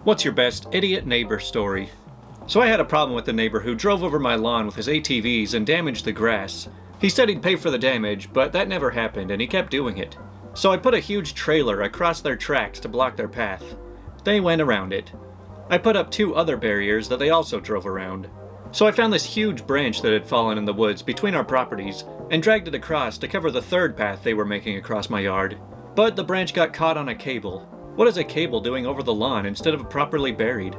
What's your best idiot neighbor story? So I had a problem with the neighbor who drove over my lawn with his ATVs and damaged the grass. He said he'd pay for the damage, but that never happened and he kept doing it. So I put a huge trailer across their tracks to block their path. They went around it. I put up 2 other barriers that they also drove around. So I found this huge branch that had fallen in the woods between our properties and dragged it across to cover the 3rd path they were making across my yard. But the branch got caught on a cable. What is a cable doing over the lawn instead of properly buried?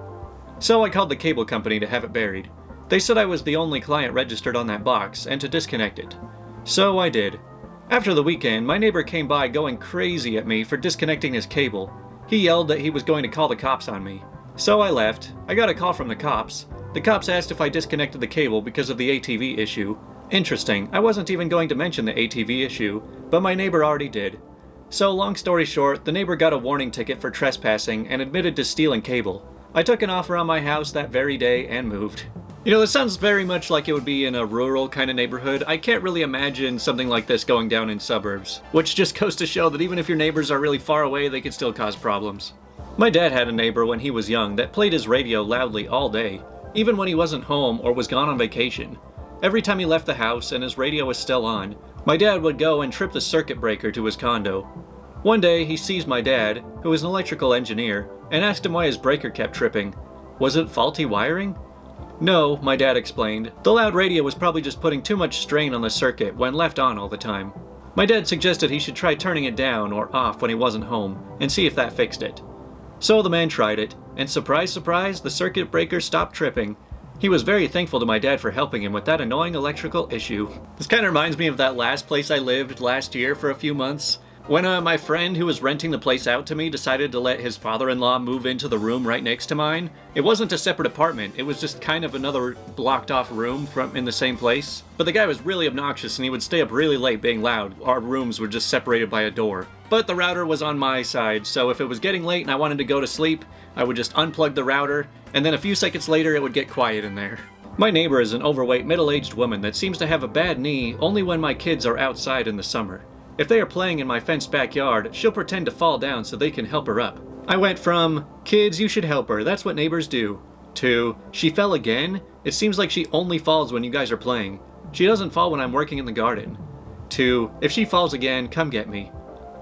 So I called the cable company to have it buried. They said I was the only client registered on that box and to disconnect it. So I did. After the weekend, my neighbor came by going crazy at me for disconnecting his cable. He yelled that he was going to call the cops on me. So I left. I got a call from the cops. The cops asked if I disconnected the cable because of the ATV issue. Interesting, I wasn't even going to mention the ATV issue, but my neighbor already did. So long story short, the neighbor got a warning ticket for trespassing and admitted to stealing cable. I took an offer on my house that very day and moved. You know, this sounds very much like it would be in a rural kind of neighborhood. I can't really imagine something like this going down in suburbs, which just goes to show that even if your neighbors are really far away, they can still cause problems. My dad had a neighbor when he was young that played his radio loudly all day, even when he wasn't home or was gone on vacation. Every time he left the house and his radio was still on, my dad would go and trip the circuit breaker to his condo. One day, he sees my dad, who is an electrical engineer, and asked him why his breaker kept tripping. Was it faulty wiring? No, my dad explained. The loud radio was probably just putting too much strain on the circuit when left on all the time. My dad suggested he should try turning it down or off when he wasn't home, and see if that fixed it. So the man tried it, and surprise, surprise, the circuit breaker stopped tripping. He was very thankful to my dad for helping him with that annoying electrical issue. This kind of reminds me of that last place I lived last year for a few months. When my friend who was renting the place out to me decided to let his father-in-law move into the room right next to mine. It wasn't a separate apartment, it was just kind of another blocked off room in the same place. But the guy was really obnoxious and he would stay up really late being loud. Our rooms were just separated by a door. But the router was on my side, so if it was getting late and I wanted to go to sleep, I would just unplug the router, and then a few seconds later it would get quiet in there. My neighbor is an overweight middle-aged woman that seems to have a bad knee only when my kids are outside in the summer. If they are playing in my fenced backyard, she'll pretend to fall down so they can help her up. I went from, kids, you should help her, that's what neighbors do, to, she fell again? It seems like she only falls when you guys are playing. She doesn't fall when I'm working in the garden. To, if she falls again, come get me.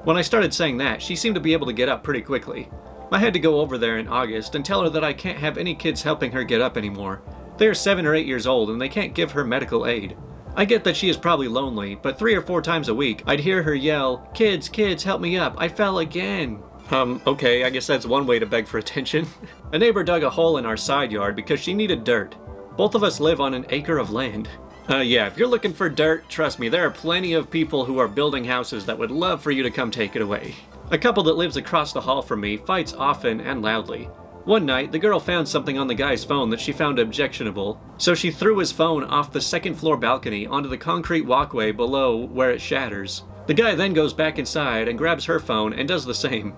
When I started saying that, she seemed to be able to get up pretty quickly. I had to go over there in August and tell her that I can't have any kids helping her get up anymore. They are 7 or 8 years old and they can't give her medical aid. I get that she is probably lonely, but 3 or 4 times a week, I'd hear her yell, kids, kids, help me up, I fell again. Okay, I guess that's one way to beg for attention. A neighbor dug a hole in our side yard because she needed dirt. Both of us live on an acre of land. Yeah, if you're looking for dirt, trust me, there are plenty of people who are building houses that would love for you to come take it away. A couple that lives across the hall from me fights often and loudly. One night, the girl found something on the guy's phone that she found objectionable, so she threw his phone off the 2nd floor balcony onto the concrete walkway below where it shatters. The guy then goes back inside and grabs her phone and does the same.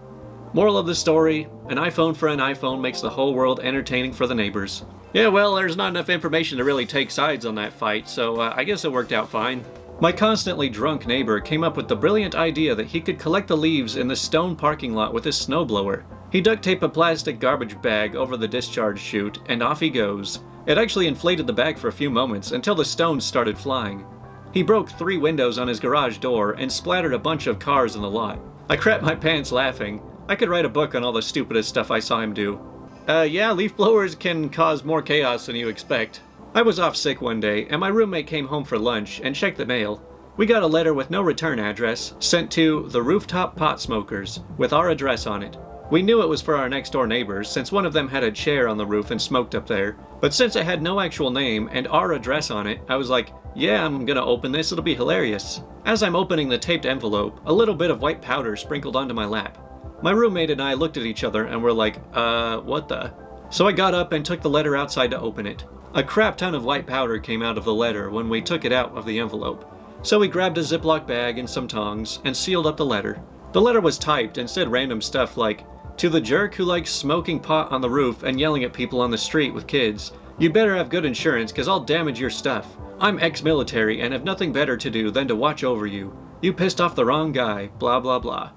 Moral of the story, an iPhone for an iPhone makes the whole world entertaining for the neighbors. Yeah, well, there's not enough information to really take sides on that fight, so I guess it worked out fine. My constantly drunk neighbor came up with the brilliant idea that he could collect the leaves in the stone parking lot with his snowblower. He duct taped a plastic garbage bag over the discharge chute, and off he goes. It actually inflated the bag for a few moments until the stones started flying. He broke 3 windows on his garage door and splattered a bunch of cars in the lot. I crapped my pants laughing. I could write a book on all the stupidest stuff I saw him do. Yeah, leaf blowers can cause more chaos than you expect. I was off sick one day, and my roommate came home for lunch and checked the mail. We got a letter with no return address, sent to the Rooftop Pot Smokers, with our address on it. We knew it was for our next door neighbors, since one of them had a chair on the roof and smoked up there. But since it had no actual name and our address on it, I was like, yeah, I'm gonna open this, it'll be hilarious. As I'm opening the taped envelope, a little bit of white powder sprinkled onto my lap. My roommate and I looked at each other and were like, what the? So I got up and took the letter outside to open it. A crap ton of white powder came out of the letter when we took it out of the envelope. So we grabbed a Ziploc bag and some tongs and sealed up the letter. The letter was typed and said random stuff like, to the jerk who likes smoking pot on the roof and yelling at people on the street with kids, you better have good insurance cause I'll damage your stuff. I'm ex-military and have nothing better to do than to watch over you. You pissed off the wrong guy, blah blah blah.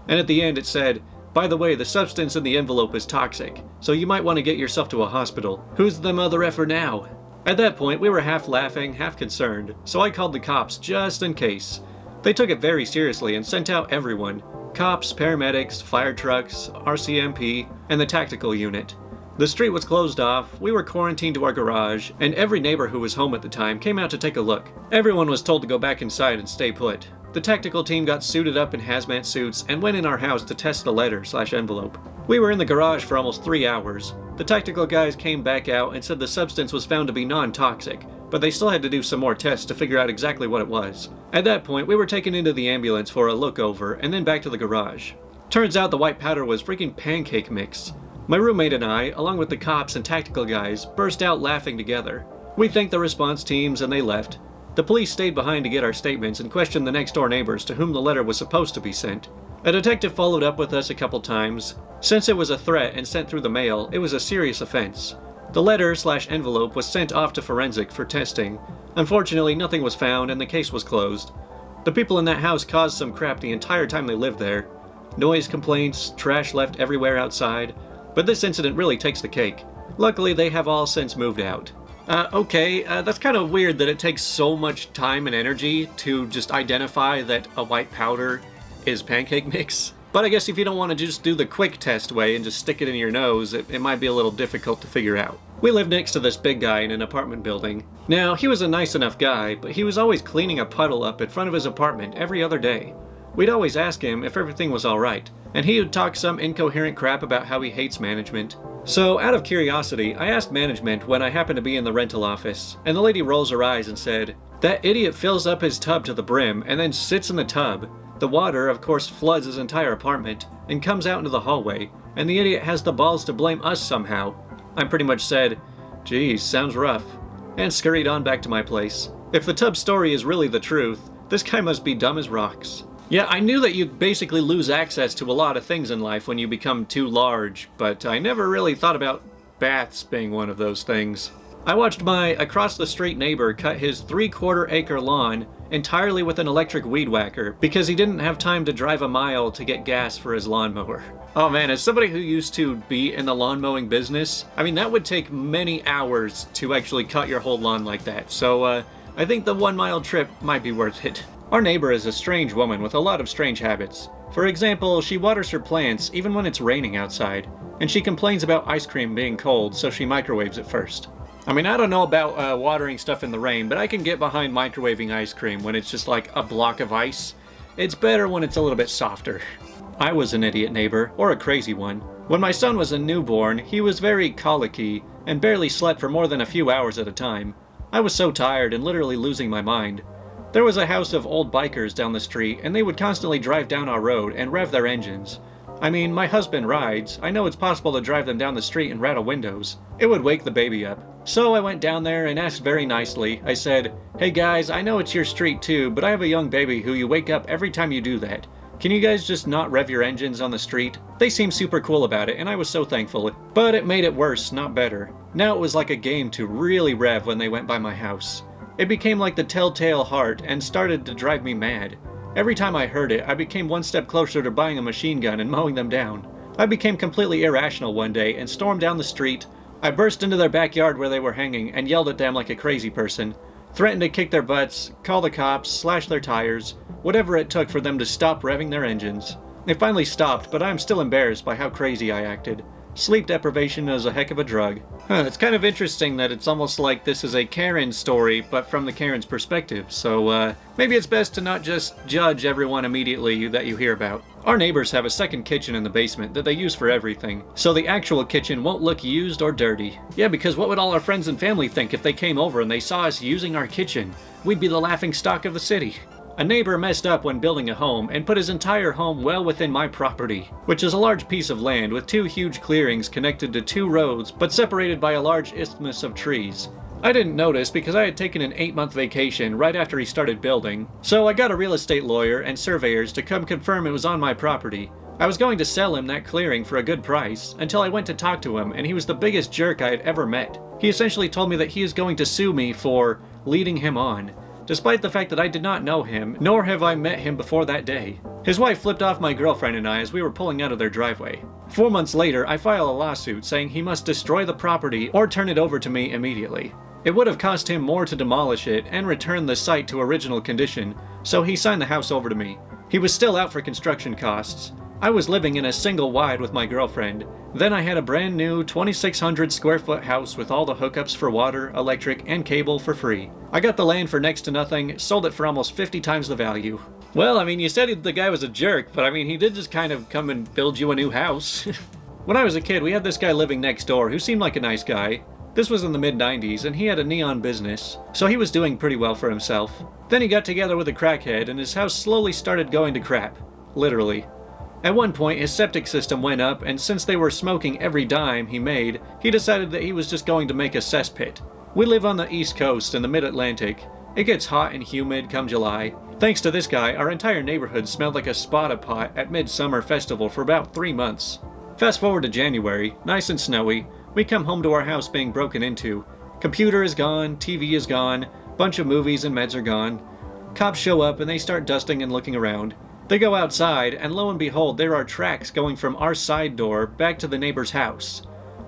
And at the end it said, By the way, the substance in the envelope is toxic, so you might want to get yourself to a hospital. Who's the mother effer now? At that point, we were half laughing, half concerned, so I called the cops just in case. They took it very seriously and sent out everyone. Cops, paramedics, fire trucks, RCMP, and the tactical unit. The street was closed off, we were quarantined to our garage, and every neighbor who was home at the time came out to take a look. Everyone was told to go back inside and stay put. The tactical team got suited up in hazmat suits and went in our house to test the letter/envelope. We were in the garage for almost 3 hours. The tactical guys came back out and said the substance was found to be non-toxic, but they still had to do some more tests to figure out exactly what it was. At that point, we were taken into the ambulance for a look over and then back to the garage. Turns out the white powder was freaking pancake mix. My roommate and I, along with the cops and tactical guys, burst out laughing together. We thanked the response teams and they left. The police stayed behind to get our statements and questioned the next door neighbors to whom the letter was supposed to be sent. A detective followed up with us a couple times. Since it was a threat and sent through the mail, it was a serious offense. The letter/envelope was sent off to forensic for testing. Unfortunately, nothing was found and the case was closed. The people in that house caused some crap the entire time they lived there. Noise complaints, trash left everywhere outside. But this incident really takes the cake. Luckily, they have all since moved out. That's kind of weird that it takes so much time and energy to just identify that a white powder is pancake mix. But I guess if you don't want to just do the quick test way and just stick it in your nose, it might be a little difficult to figure out. We lived next to this big guy in an apartment building. Now, he was a nice enough guy, but he was always cleaning a puddle up in front of his apartment every other day. We'd always ask him if everything was alright, and he would talk some incoherent crap about how he hates management. So, out of curiosity, I asked management when I happened to be in the rental office, and the lady rolls her eyes and said, "That idiot fills up his tub to the brim and then sits in the tub. The water, of course, floods his entire apartment and comes out into the hallway, and the idiot has the balls to blame us somehow." I pretty much said, "Geez, sounds rough," and scurried on back to my place. If the tub story is really the truth, this guy must be dumb as rocks. Yeah, I knew that you basically lose access to a lot of things in life when you become too large, but I never really thought about baths being one of those things. I watched my across-the-street neighbor cut his 3/4-acre lawn entirely with an electric weed whacker because he didn't have time to drive a mile to get gas for his lawnmower. Oh man, as somebody who used to be in the lawn mowing business, I mean, that would take many hours to actually cut your whole lawn like that, so I think the 1-mile trip might be worth it. Our neighbor is a strange woman with a lot of strange habits. For example, she waters her plants even when it's raining outside, and she complains about ice cream being cold, so she microwaves it first. I mean, I don't know about watering stuff in the rain, but I can get behind microwaving ice cream when it's just like a block of ice. It's better when it's a little bit softer. I was an idiot neighbor, or a crazy one. When my son was a newborn, he was very colicky and barely slept for more than a few hours at a time. I was so tired and literally losing my mind. There was a house of old bikers down the street, and they would constantly drive down our road and rev their engines. I mean, my husband rides. I know it's possible to drive them down the street and rattle windows. It would wake the baby up. So I went down there and asked very nicely. I said, "Hey guys, I know it's your street too, but I have a young baby who you wake up every time you do that. Can you guys just not rev your engines on the street?" They seemed super cool about it, and I was so thankful. But it made it worse, not better. Now it was like a game to really rev when they went by my house. It became like the telltale heart and started to drive me mad. Every time I heard it, I became one step closer to buying a machine gun and mowing them down. I became completely irrational one day and stormed down the street. I burst into their backyard where they were hanging and yelled at them like a crazy person. Threatened to kick their butts, call the cops, slash their tires, whatever it took for them to stop revving their engines. They finally stopped, but I'm still embarrassed by how crazy I acted. Sleep deprivation is a heck of a drug. It's kind of interesting that it's almost like this is a Karen story, but from the Karen's perspective, so maybe it's best to not just judge everyone immediately that you hear about. Our neighbors have a second kitchen in the basement that they use for everything, so the actual kitchen won't look used or dirty. Yeah, because what would all our friends and family think if they came over and they saw us using our kitchen? We'd be the laughing stock of the city. A neighbor messed up when building a home and put his entire home well within my property, which is a large piece of land with 2 huge clearings connected to 2 roads but separated by a large isthmus of trees. I didn't notice because I had taken an 8-month vacation right after he started building, so I got a real estate lawyer and surveyors to come confirm it was on my property. I was going to sell him that clearing for a good price until I went to talk to him, and he was the biggest jerk I had ever met. He essentially told me that he is going to sue me for leading him on. despite the fact that I did not know him, nor have I met him before that day. His wife flipped off my girlfriend and I as we were pulling out of their driveway. 4 months later, I file a lawsuit saying he must destroy the property or turn it over to me immediately. It would have cost him more to demolish it and return the site to original condition, so he signed the house over to me. He was still out for construction costs. I was living in a single wide with my girlfriend. Then I had a brand new 2,600 square foot house with all the hookups for water, electric, and cable for free. I got the land for next to nothing, sold it for almost 50 times the value. Well, I mean, you said the guy was a jerk, but I mean, he did just kind of come and build you a new house. When I was a kid, we had this guy living next door who seemed like a nice guy. This was in the mid-90s, and he had a neon business, so he was doing pretty well for himself. Then he got together with a crackhead, and his house slowly started going to crap. Literally. At one point, his septic system went up, and since they were smoking every dime he made, he decided that he was just going to make a cesspit. We live on the East Coast in the Mid-Atlantic. It gets hot and humid come July. Thanks to this guy, our entire neighborhood smelled like a spada pot at Midsummer Festival for about 3 months. Fast forward to January, nice and snowy. We come home to our house being broken into. Computer is gone, TV is gone, bunch of movies and meds are gone. Cops show up and they start dusting and looking around. They go outside, and lo and behold, there are tracks going from our side door back to the neighbor's house.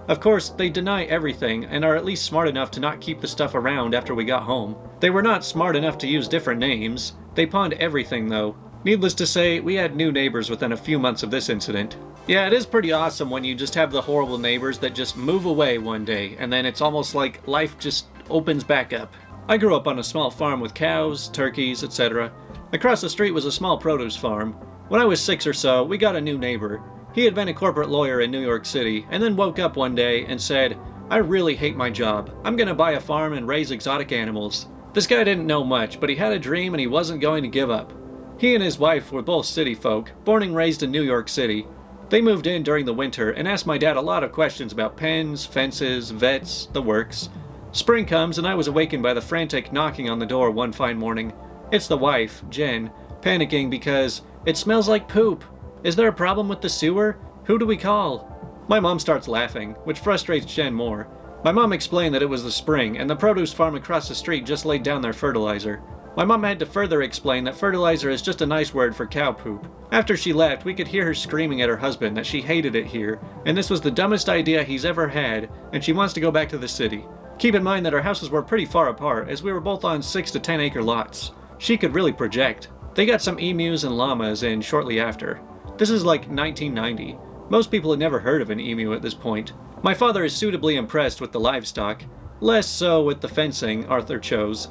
Of course, they deny everything, and are at least smart enough to not keep the stuff around after we got home. They were not smart enough to use different names. They pawned everything, though. Needless to say, we had new neighbors within a few months of this incident. Yeah, it is pretty awesome when you just have the horrible neighbors that just move away one day, and then it's almost like life just opens back up. I grew up on a small farm with cows, turkeys, etc. Across the street was a small produce farm. When I was 6 or so, we got a new neighbor. He had been a corporate lawyer in New York City, and then woke up one day and said, "I really hate my job. I'm gonna buy a farm and raise exotic animals." This guy didn't know much, but he had a dream and he wasn't going to give up. He and his wife were both city folk, born and raised in New York City. They moved in during the winter and asked my dad a lot of questions about pens, fences, vets, the works. Spring comes and I was awakened by the frantic knocking on the door one fine morning. It's the wife, Jen, panicking because it smells like poop. Is there a problem with the sewer? Who do we call? My mom starts laughing, which frustrates Jen more. My mom explained that it was the spring and the produce farm across the street just laid down their fertilizer. My mom had to further explain that fertilizer is just a nice word for cow poop. After she left, we could hear her screaming at her husband that she hated it here, and this was the dumbest idea he's ever had, and she wants to go back to the city. Keep in mind that our houses were pretty far apart, as we were both on 6 to 10 acre lots. She could really project. They got some emus and llamas in shortly after. This is like 1990. Most people had never heard of an emu at this point. My father is suitably impressed with the livestock, less so with the fencing Arthur chose.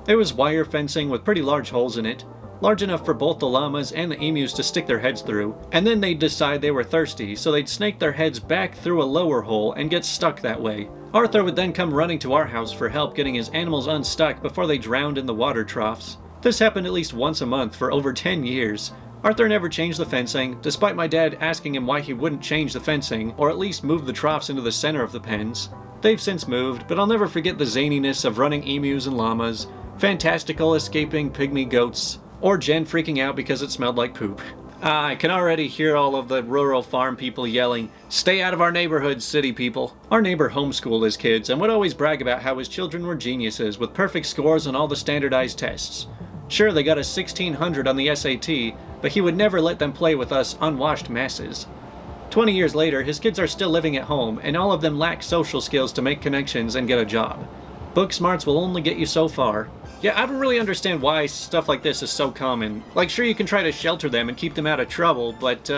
It was wire fencing with pretty large holes in it, large enough for both the llamas and the emus to stick their heads through, and then they'd decide they were thirsty, so they'd snake their heads back through a lower hole and get stuck that way. Arthur would then come running to our house for help getting his animals unstuck before they drowned in the water troughs. This happened at least once a month for over 10 years. Arthur never changed the fencing, despite my dad asking him why he wouldn't change the fencing, or at least move the troughs into the center of the pens. They've since moved, but I'll never forget the zaniness of running emus and llamas, fantastical escaping pygmy goats, or Jen freaking out because it smelled like poop. I can already hear all of the rural farm people yelling, "Stay out of our neighborhood, city people." Our neighbor homeschooled his kids and would always brag about how his children were geniuses with perfect scores on all the standardized tests. Sure, they got a 1600 on the SAT, but he would never let them play with us unwashed masses. 20 years later, his kids are still living at home, and all of them lack social skills to make connections and get a job. Book smarts will only get you so far. Yeah, I don't really understand why stuff like this is so common. Like, sure, you can try to shelter them and keep them out of trouble, but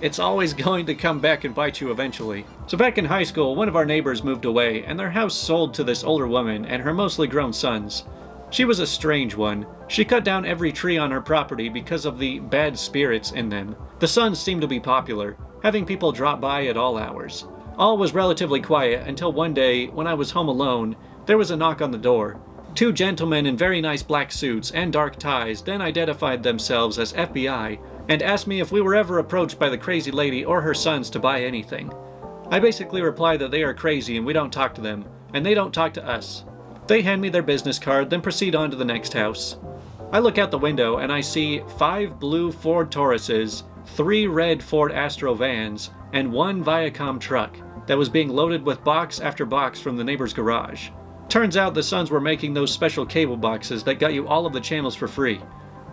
it's always going to come back and bite you eventually. So back in high school, one of our neighbors moved away, and their house sold to this older woman and her mostly grown sons. She was a strange one. She cut down every tree on her property because of the bad spirits in them. The sons seemed to be popular, having people drop by at all hours. All was relatively quiet until one day, when I was home alone, there was a knock on the door. 2 gentlemen in very nice black suits and dark ties then identified themselves as FBI and asked me if we were ever approached by the crazy lady or her sons to buy anything. I basically replied that they are crazy and we don't talk to them, and they don't talk to us. They hand me their business card, then proceed on to the next house. I look out the window and I see 5 blue Ford Tauruses, 3 red Ford Astro vans, and 1 Viacom truck that was being loaded with box after box from the neighbor's garage. Turns out the Sons were making those special cable boxes that got you all of the channels for free.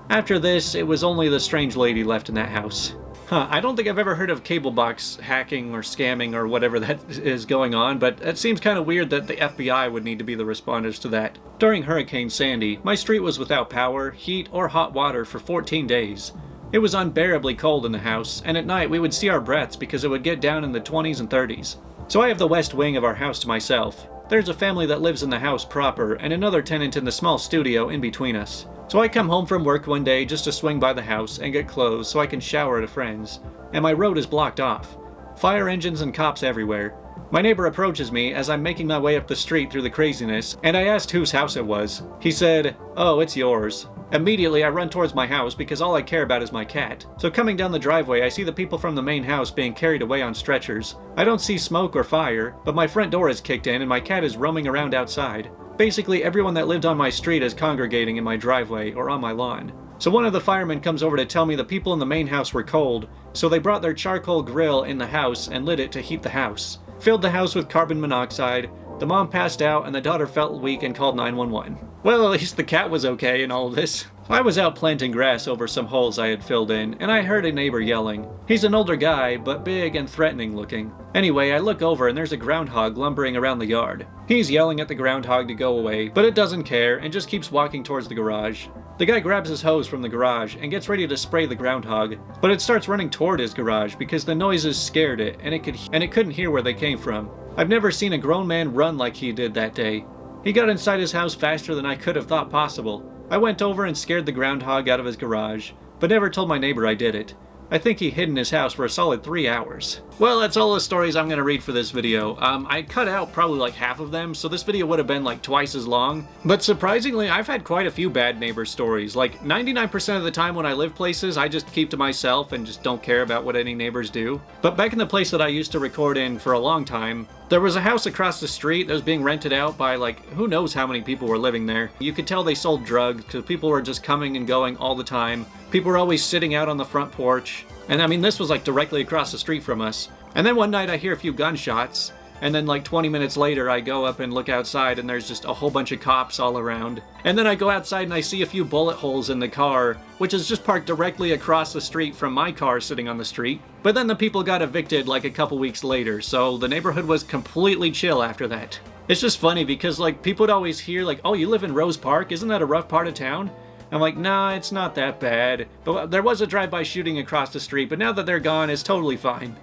After this, it was only the strange lady left in that house. I don't think I've ever heard of cable box hacking or scamming or whatever that is going on, but it seems kind of weird that the FBI would need to be the responders to that. During Hurricane Sandy, my street was without power, heat, or hot water for 14 days. It was unbearably cold in the house, and at night we would see our breaths because it would get down in the 20s and 30s. So I have the west wing of our house to myself. There's a family that lives in the house proper, and another tenant in the small studio in between us. So I come home from work one day just to swing by the house and get clothes so I can shower at a friend's, and my road is blocked off. Fire engines and cops everywhere. My neighbor approaches me as I'm making my way up the street through the craziness, and I asked whose house it was. He said, "Oh, it's yours." Immediately I run towards my house because all I care about is my cat. So coming down the driveway, I see the people from the main house being carried away on stretchers. I don't see smoke or fire, but my front door is kicked in and my cat is roaming around outside. Basically, everyone that lived on my street is congregating in my driveway or on my lawn. So one of the firemen comes over to tell me the people in the main house were cold, so they brought their charcoal grill in the house and lit it to heat the house. Filled the house with carbon monoxide. The mom passed out and the daughter felt weak and called 911. Well, at least the cat was okay in all of this. I was out planting grass over some holes I had filled in, and I heard a neighbor yelling. He's an older guy, but big and threatening looking. Anyway, I look over and there's a groundhog lumbering around the yard. He's yelling at the groundhog to go away, but it doesn't care and just keeps walking towards the garage. The guy grabs his hose from the garage and gets ready to spray the groundhog, but it starts running toward his garage because the noises scared it and it couldn't hear where they came from. I've never seen a grown man run like he did that day. He got inside his house faster than I could have thought possible. I went over and scared the groundhog out of his garage, but never told my neighbor I did it. I think he hid in his house for a solid 3 hours. Well, that's all the stories I'm going to read for this video. I cut out probably like half of them, so this video would have been like twice as long. But surprisingly, I've had quite a few bad neighbor stories. Like 99% of the time when I live places, I just keep to myself and just don't care about what any neighbors do. But back in the place that I used to record in for a long time, there was a house across the street that was being rented out by like, who knows how many people were living there. You could tell they sold drugs because people were just coming and going all the time. People were always sitting out on the front porch. And I mean, this was like directly across the street from us. And then one night I hear a few gunshots. And then like 20 minutes later, I go up and look outside and there's just a whole bunch of cops all around. And then I go outside and I see a few bullet holes in the car, which is just parked directly across the street from my car sitting on the street. But then the people got evicted like a couple weeks later, so the neighborhood was completely chill after that. It's just funny because like people would always hear like, "Oh, you live in Rose Park? Isn't that a rough part of town?" I'm like, nah, it's not that bad. But there was a drive-by shooting across the street, but now that they're gone, it's totally fine.